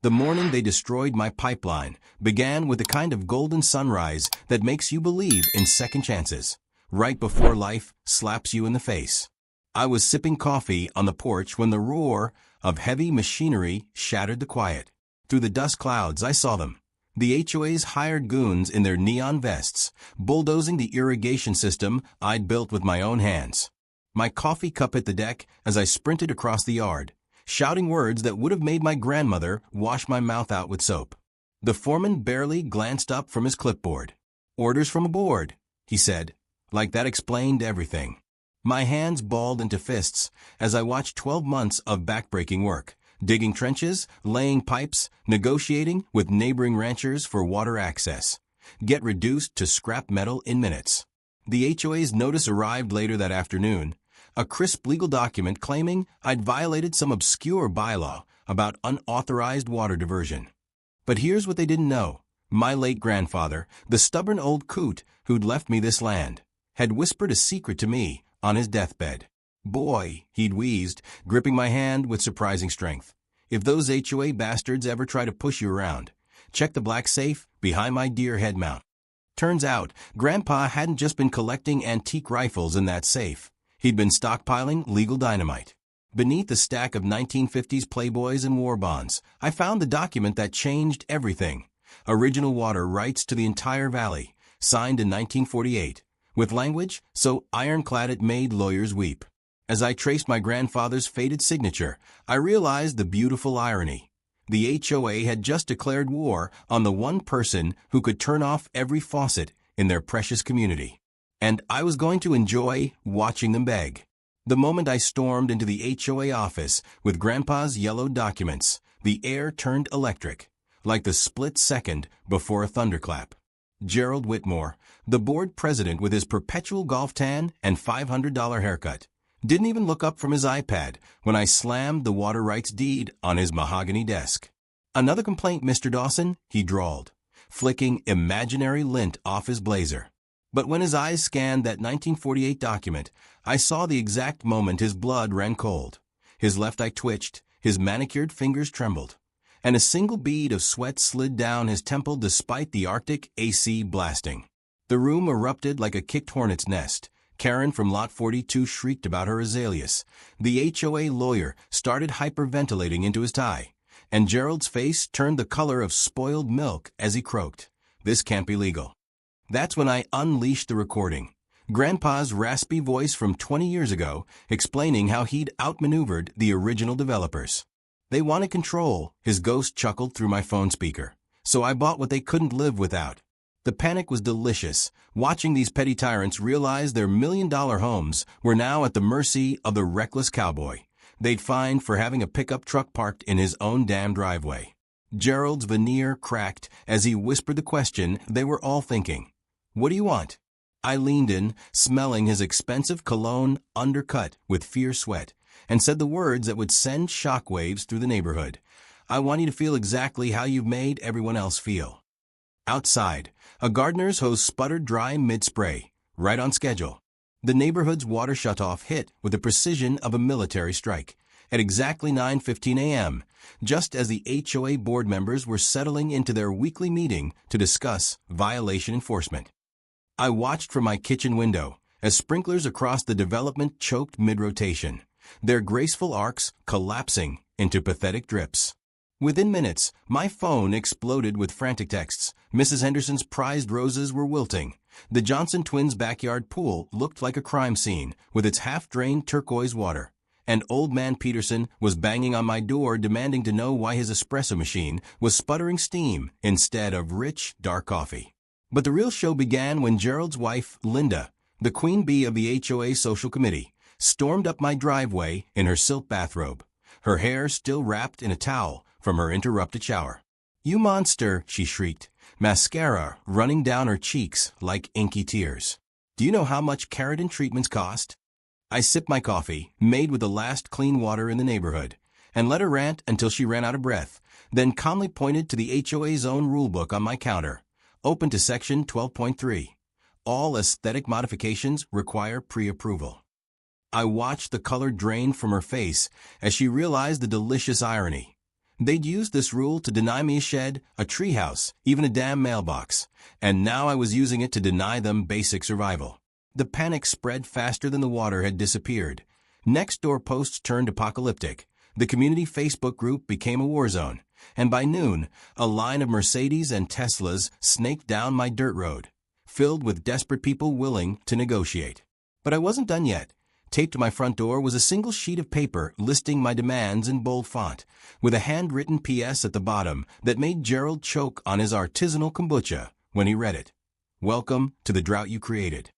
The morning they destroyed my pipeline began with the kind of golden sunrise that makes you believe in second chances, right before life slaps you in the face. I was sipping coffee on the porch when the roar of heavy machinery shattered the quiet. Through the dust clouds, I saw them. The HOA's hired goons in their neon vests, bulldozing the irrigation system I'd built with my own hands. My coffee cup hit the deck as I sprinted across the yard, shouting words that would have made my grandmother wash my mouth out with soap. The foreman barely glanced up from his clipboard. "Orders from aboard," he said, like that explained everything. My hands balled into fists as I watched 12 months of backbreaking work, digging trenches, laying pipes, negotiating with neighboring ranchers for water access, get reduced to scrap metal in minutes. The HOA's notice arrived later that afternoon, a crisp legal document claiming I'd violated some obscure bylaw about unauthorized water diversion. But here's what they didn't know. My late grandfather, the stubborn old coot who'd left me this land, had whispered a secret to me on his deathbed. "Boy," he'd wheezed, gripping my hand with surprising strength, "if those HOA bastards ever try to push you around, check the black safe behind my deer head mount." Turns out, Grandpa hadn't just been collecting antique rifles in that safe. He'd been stockpiling legal dynamite. Beneath a stack of 1950s Playboys and war bonds, I found the document that changed everything. Original water rights to the entire valley, signed in 1948, with language so ironclad it made lawyers weep. As I traced my grandfather's faded signature, I realized the beautiful irony. The HOA had just declared war on the one person who could turn off every faucet in their precious community. And I was going to enjoy watching them beg. The moment I stormed into the HOA office with Grandpa's yellowed documents, the air turned electric, like the split second before a thunderclap. Gerald Whitmore, the board president with his perpetual golf tan and $500 haircut, didn't even look up from his iPad when I slammed the water rights deed on his mahogany desk. "Another complaint, Mr. Dawson," he drawled, flicking imaginary lint off his blazer. But when his eyes scanned that 1948 document, I saw the exact moment his blood ran cold. His left eye twitched, his manicured fingers trembled, and a single bead of sweat slid down his temple despite the Arctic AC blasting. The room erupted like a kicked hornet's nest. Karen from Lot 42 shrieked about her azaleas. The HOA lawyer started hyperventilating into his tie, and Gerald's face turned the color of spoiled milk as he croaked, "This can't be legal." That's when I unleashed the recording. Grandpa's raspy voice from 20 years ago explaining how he'd outmaneuvered the original developers. "They wanted control," his ghost chuckled through my phone speaker. "So I bought what they couldn't live without." The panic was delicious, watching these petty tyrants realize their million-dollar homes were now at the mercy of the reckless cowboy they'd fined for having a pickup truck parked in his own damn driveway. Gerald's veneer cracked as he whispered the question they were all thinking. "What do you want?" I leaned in, smelling his expensive cologne undercut with fierce sweat, and said the words that would send shockwaves through the neighborhood. "I want you to feel exactly how you've made everyone else feel." Outside, a gardener's hose sputtered dry mid-spray, right on schedule. The neighborhood's water shutoff hit with the precision of a military strike at exactly 9:15 a.m., just as the HOA board members were settling into their weekly meeting to discuss violation enforcement. I watched from my kitchen window as sprinklers across the development choked mid-rotation, their graceful arcs collapsing into pathetic drips. Within minutes, my phone exploded with frantic texts. Mrs. Henderson's prized roses were wilting. The Johnson twins' backyard pool looked like a crime scene with its half-drained turquoise water. And Old Man Peterson was banging on my door demanding to know why his espresso machine was sputtering steam instead of rich, dark coffee. But the real show began when Gerald's wife, Linda, the queen bee of the HOA social committee, stormed up my driveway in her silk bathrobe, her hair still wrapped in a towel from her interrupted shower. "You monster," she shrieked, mascara running down her cheeks like inky tears. "Do you know how much keratin treatments cost?" I sipped my coffee, made with the last clean water in the neighborhood, and let her rant until she ran out of breath, then calmly pointed to the HOA's own rulebook on my counter, open to section 12.3. All aesthetic modifications require pre-approval. I watched the color drain from her face as she realized the delicious irony. They'd used this rule to deny me a shed, a treehouse, even a damn mailbox, and now I was using it to deny them basic survival. The panic spread faster than the water had disappeared. Next door posts turned apocalyptic. The community Facebook group became a war zone, and by noon, a line of Mercedes and Teslas snaked down my dirt road, filled with desperate people willing to negotiate. But I wasn't done yet. Taped to my front door was a single sheet of paper listing my demands in bold font, with a handwritten PS at the bottom that made Gerald choke on his artisanal kombucha when he read it. Welcome to the drought you created.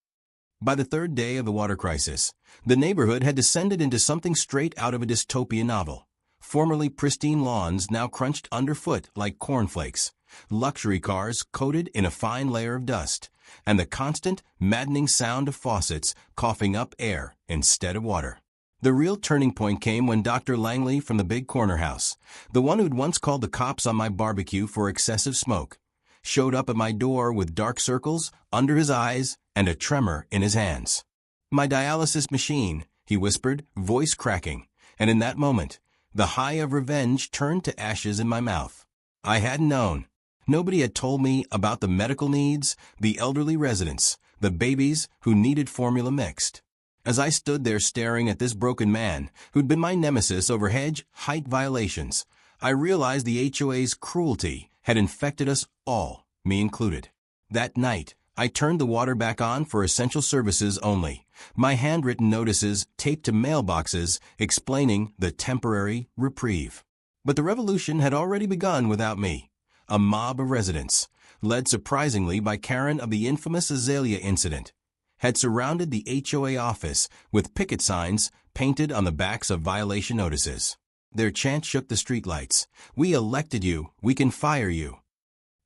By the third day of the water crisis, the neighborhood had descended into something straight out of a dystopian novel. Formerly pristine lawns now crunched underfoot like cornflakes, luxury cars coated in a fine layer of dust, and the constant, maddening sound of faucets coughing up air instead of water. The real turning point came when Dr. Langley from the big corner house, the one who'd once called the cops on my barbecue for excessive smoke, showed up at my door with dark circles under his eyes and a tremor in his hands. "My dialysis machine," he whispered, voice cracking, and in that moment, the high of revenge turned to ashes in my mouth. I hadn't known. Nobody had told me about the medical needs, the elderly residents, the babies who needed formula mixed. As I stood there staring at this broken man, who'd been my nemesis over hedge height violations, I realized the HOA's cruelty had infected us all, me included. That night, I turned the water back on for essential services only, my handwritten notices taped to mailboxes explaining the temporary reprieve. But the revolution had already begun without me. A mob of residents, led surprisingly by Karen of the infamous Azalea incident, had surrounded the HOA office with picket signs painted on the backs of violation notices. Their chant shook the streetlights. "We elected you. We can fire you."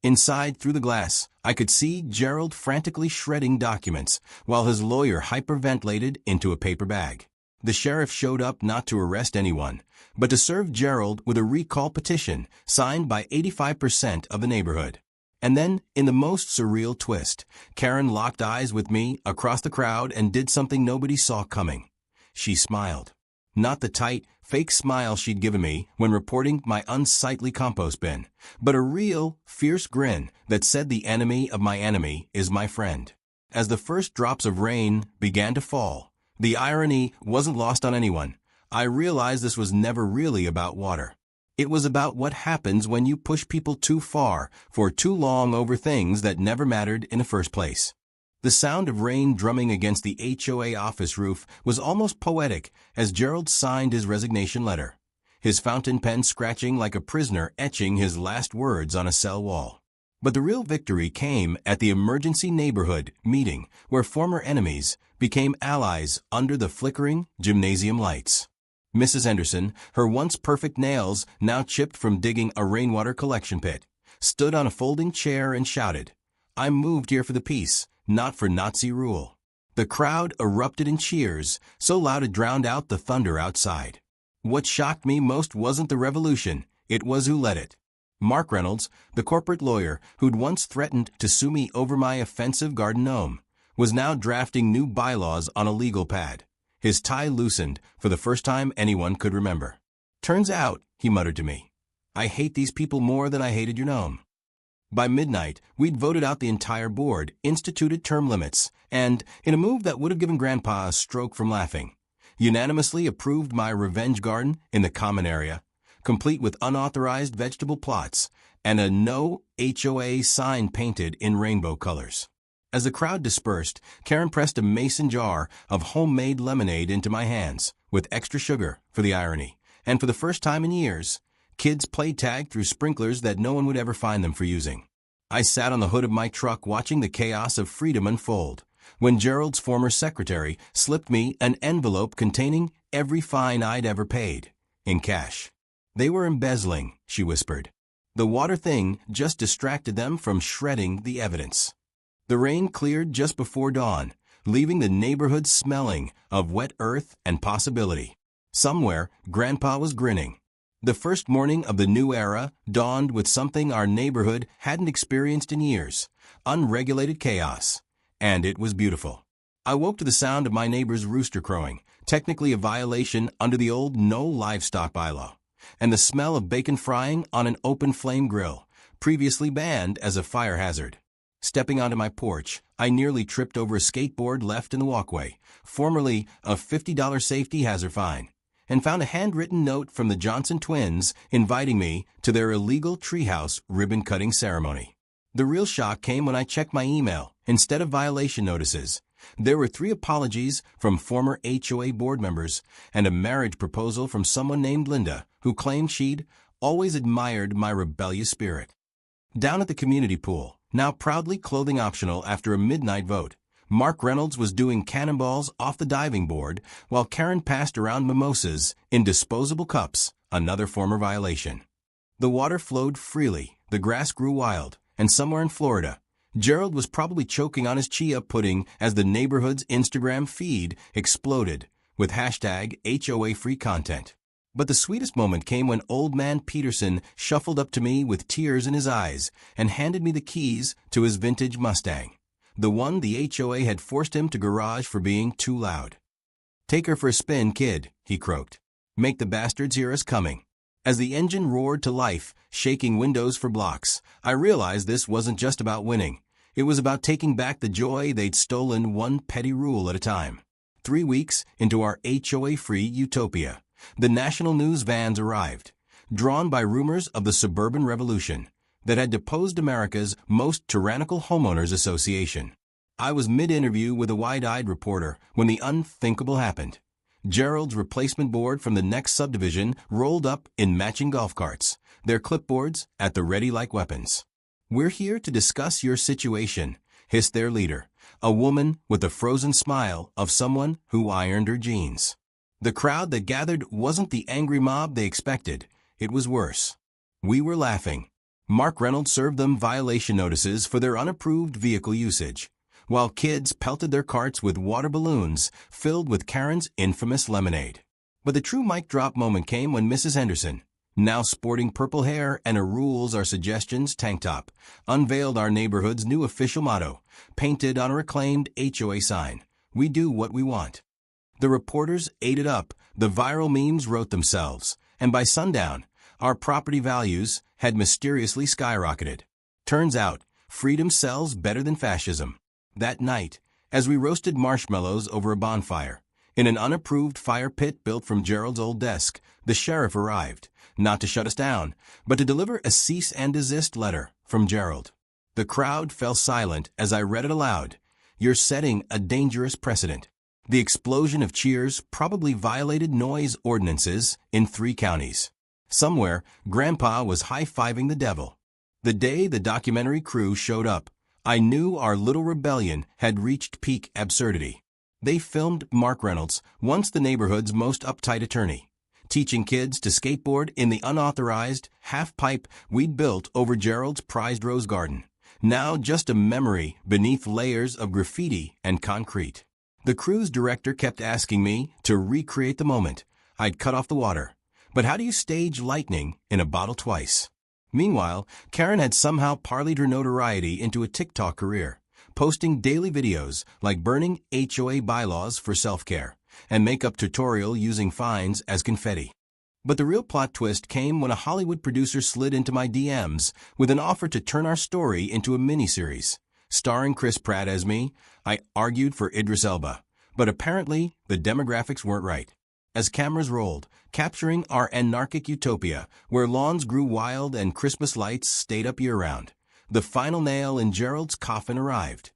Inside, through the glass, I could see Gerald frantically shredding documents, while his lawyer hyperventilated into a paper bag. The sheriff showed up not to arrest anyone, but to serve Gerald with a recall petition signed by 85% of the neighborhood. And then, in the most surreal twist, Karen locked eyes with me across the crowd and did something nobody saw coming. She smiled. Not the tight, fake smile she'd given me when reporting my unsightly compost bin, but a real, fierce grin that said the enemy of my enemy is my friend. As the first drops of rain began to fall, the irony wasn't lost on anyone. I realized this was never really about water. It was about what happens when you push people too far for too long over things that never mattered in the first place. The sound of rain drumming against the HOA office roof was almost poetic as Gerald signed his resignation letter, his fountain pen scratching like a prisoner etching his last words on a cell wall. But the real victory came at the emergency neighborhood meeting where former enemies became allies under the flickering gymnasium lights. Mrs. Henderson, her once perfect nails now chipped from digging a rainwater collection pit, stood on a folding chair and shouted, "I'm moved here for the peace, not for Nazi rule." The crowd erupted in cheers, so loud it drowned out the thunder outside. What shocked me most wasn't the revolution, it was who led it. Mark Reynolds, the corporate lawyer who'd once threatened to sue me over my offensive garden gnome, was now drafting new bylaws on a legal pad. His tie loosened for the first time anyone could remember. "Turns out," he muttered to me, "I hate these people more than I hated your gnome." By midnight, we'd voted out the entire board, instituted term limits, and, in a move that would have given Grandpa a stroke from laughing, unanimously approved my revenge garden in the common area, complete with unauthorized vegetable plots and a no HOA sign painted in rainbow colors. As the crowd dispersed, Karen pressed a mason jar of homemade lemonade into my hands, with extra sugar for the irony, and for the first time in years, kids played tag through sprinklers that no one would ever find them for using. I sat on the hood of my truck watching the chaos of freedom unfold, when Gerald's former secretary slipped me an envelope containing every fine I'd ever paid, in cash. "They were embezzling," she whispered. "The water thing just distracted them from shredding the evidence." The rain cleared just before dawn, leaving the neighborhood smelling of wet earth and possibility. Somewhere, Grandpa was grinning. The first morning of the new era dawned with something our neighborhood hadn't experienced in years: unregulated chaos. And it was beautiful. I woke to the sound of my neighbor's rooster crowing, technically a violation under the old no livestock bylaw. and the smell of bacon frying on an open flame grill, previously banned as a fire hazard. Stepping onto my porch, I nearly tripped over a skateboard left in the walkway, formerly a $50 safety hazard fine, and found a handwritten note from the Johnson twins inviting me to their illegal treehouse ribbon-cutting ceremony. The real shock came when I checked my email. Instead of violation notices, there were 3 apologies from former HOA board members and a marriage proposal from someone named Linda, who claimed she'd always admired my rebellious spirit. Down at the community pool, now proudly clothing optional after a midnight vote, Mark Reynolds was doing cannonballs off the diving board while Karen passed around mimosas in disposable cups, another former violation. The water flowed freely, the grass grew wild, and somewhere in Florida, Gerald was probably choking on his chia pudding as the neighborhood's Instagram feed exploded with hashtag HOA free content. But the sweetest moment came when old man Peterson shuffled up to me with tears in his eyes and handed me the keys to his vintage Mustang, the one the HOA had forced him to garage for being too loud. "Take her for a spin, kid," he croaked. "Make the bastards hear us coming." As the engine roared to life, shaking windows for blocks, I realized this wasn't just about winning. It was about taking back the joy they'd stolen one petty rule at a time. 3 weeks into our HOA-free utopia, the national news vans arrived, drawn by rumors of the suburban revolution that had deposed America's most tyrannical homeowners association. I was mid-interview with a wide-eyed reporter when the unthinkable happened. Gerald's replacement board from the next subdivision rolled up in matching golf carts, their clipboards at the ready like weapons. "We're here to discuss your situation," hissed their leader, a woman with the frozen smile of someone who ironed her jeans. The crowd that gathered wasn't the angry mob they expected. It was worse. We were laughing. Mark Reynolds served them violation notices for their unapproved vehicle usage, while kids pelted their carts with water balloons filled with Karen's infamous lemonade. But the true mic drop moment came when Mrs. Henderson, now sporting purple hair and a rules are suggestions tank top, unveiled our neighborhood's new official motto, painted on a reclaimed HOA sign: "We do what we want." The reporters ate it up, the viral memes wrote themselves, and by sundown, our property values had mysteriously skyrocketed. Turns out, freedom sells better than fascism. That night, as we roasted marshmallows over a bonfire, in an unapproved fire pit built from Gerald's old desk, the sheriff arrived, not to shut us down, but to deliver a cease and desist letter from Gerald. The crowd fell silent as I read it aloud. "You're setting a dangerous precedent." The explosion of cheers probably violated noise ordinances in 3 counties. Somewhere, Grandpa was high-fiving the devil. The day the documentary crew showed up, I knew our little rebellion had reached peak absurdity. They filmed Mark Reynolds, once the neighborhood's most uptight attorney, teaching kids to skateboard in the unauthorized half-pipe we'd built over Gerald's prized rose garden, now just a memory beneath layers of graffiti and concrete. The crew's director kept asking me to recreate the moment. I'd cut off the water. But how do you stage lightning in a bottle twice? Meanwhile, Karen had somehow parlayed her notoriety into a TikTok career, posting daily videos like burning HOA bylaws for self-care and makeup tutorial using fines as confetti. But the real plot twist came when a Hollywood producer slid into my DMs with an offer to turn our story into a miniseries. Starring Chris Pratt as me, I argued for Idris Elba, but apparently the demographics weren't right. As cameras rolled, capturing our anarchic utopia, where lawns grew wild and Christmas lights stayed up year-round, the final nail in Gerald's coffin arrived.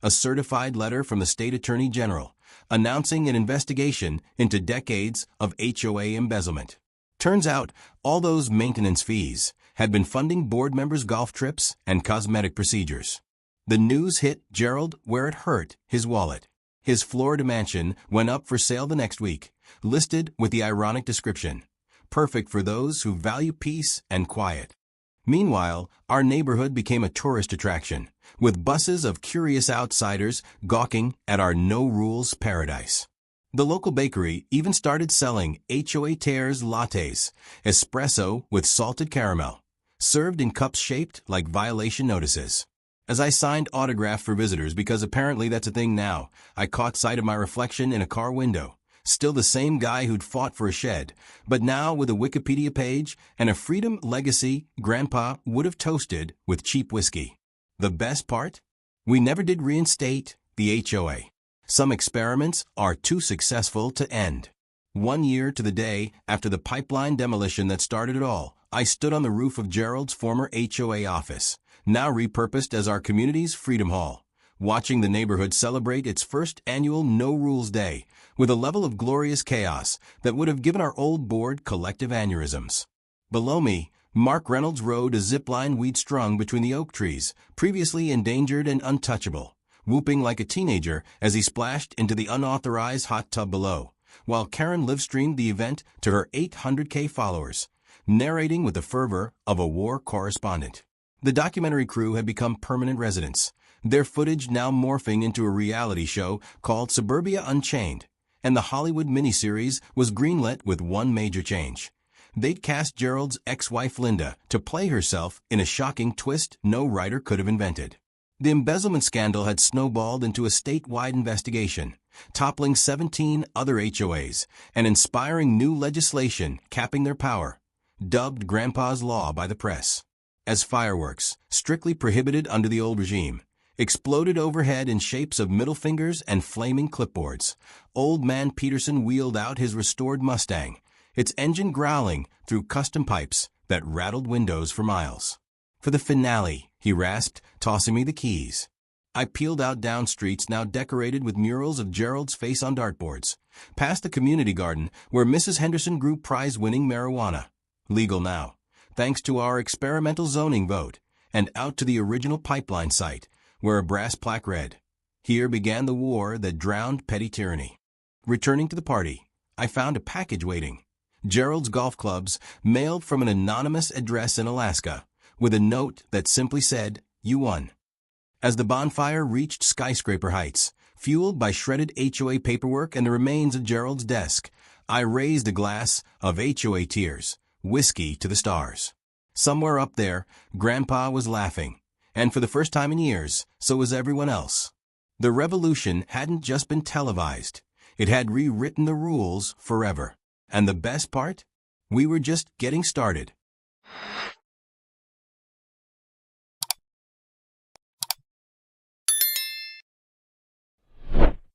A certified letter from the state attorney general, announcing an investigation into decades of HOA embezzlement. Turns out, all those maintenance fees had been funding board members' golf trips and cosmetic procedures. The news hit Gerald where it hurt his wallet. His Florida mansion went up for sale the next week, listed with the ironic description, "Perfect for those who value peace and quiet." Meanwhile, our neighborhood became a tourist attraction, with buses of curious outsiders gawking at our no-rules paradise. The local bakery even started selling HOA Tears lattes, espresso with salted caramel, served in cups shaped like violation notices. As I signed autograph for visitors, because apparently that's a thing now, I caught sight of my reflection in a car window, Still the same guy who'd fought for a shed, but now with a Wikipedia page and a freedom legacy Grandpa would have toasted with cheap whiskey. The best part? We never did reinstate the HOA. Some experiments are too successful to end. 1 year to the day after the pipeline demolition that started it all, I stood on the roof of Gerald's former HOA office, now repurposed as our community's Freedom Hall, watching the neighborhood celebrate its first annual No Rules Day with a level of glorious chaos that would have given our old board collective aneurysms. Below me, Mark Reynolds rode a zipline we'd strung between the oak trees, previously endangered and untouchable, whooping like a teenager as he splashed into the unauthorized hot tub below, while Karen live-streamed the event to her 800K followers, narrating with the fervor of a war correspondent. The documentary crew had become permanent residents, their footage now morphing into a reality show called Suburbia Unchained, and the Hollywood miniseries was greenlit with one major change. They'd cast Gerald's ex-wife Linda to play herself in a shocking twist no writer could have invented. The embezzlement scandal had snowballed into a statewide investigation, toppling 17 other HOAs and inspiring new legislation capping their power, dubbed Grandpa's Law by the press. As fireworks, strictly prohibited under the old regime, exploded overhead in shapes of middle fingers and flaming clipboards, Old Man Peterson wheeled out his restored Mustang, its engine growling through custom pipes that rattled windows for miles. For the finale, he rasped, tossing me the keys. I peeled out down streets now decorated with murals of Gerald's face on dartboards, past the community garden where Mrs. Henderson grew prize-winning marijuana, legal now, thanks to our experimental zoning vote, and out to the original pipeline site, where a brass plaque read, "Here began the war that drowned petty tyranny." Returning to the party, I found a package waiting. Gerald's golf clubs, mailed from an anonymous address in Alaska, with a note that simply said, "You won." As the bonfire reached skyscraper heights, fueled by shredded HOA paperwork and the remains of Gerald's desk, I raised a glass of HOA tears, whiskey to the stars. Somewhere up there, Grandpa was laughing, and for the first time in years, so was everyone else. The revolution hadn't just been televised. It had rewritten the rules forever. And the best part? We were just getting started.